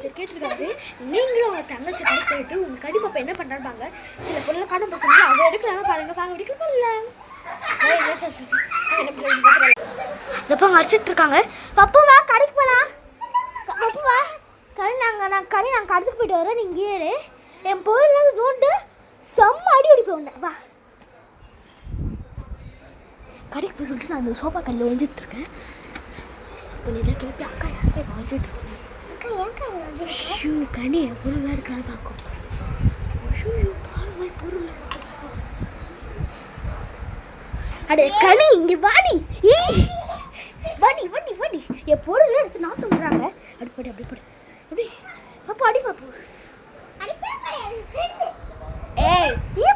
கேட்டுருக்காரு. நீங்களும் உங்கள் தங்கச்சி கடை போயிட்டு உங்கள் கடிப்பாப்பா என்ன பண்ணுறாங்க, சில பொருளை காணும் பசங்க அவள் எடுக்கலாம் பாருங்க பாருங்க எடுக்க போடல எப்போ அடிச்சிட்டு இருக்காங்க. பப்புவா கடைக்கு போகலாம், பப்புவா கடை நாங்கள் கடைக்கு போயிட்டு வரோம். நீங்கள் ஏறு என் பொருள் நோண்டு செம்ம அடி அடிப்பேன் வா கடைக்கு போய் சொல்லிட்டு நான் அந்த சோஃபா கல்லில் ஒழிஞ்சிட்ருக்கேன். இப்போ நீ தான் கேட்பி அக்கா யாருக்கா வாழ்ந்துட்டு கனி என் பொருள்லாம் எடுக்கலான்னு பார்க்கும். பொருள் அடே கனி இங்கே வாடி வாடி வாடி வாடி என் பொருள்லாம் எடுத்து நான் சொல்கிறாங்க. அப்படி படி அப்படி பாப்பா அடி பாப்பு ஏய் நீ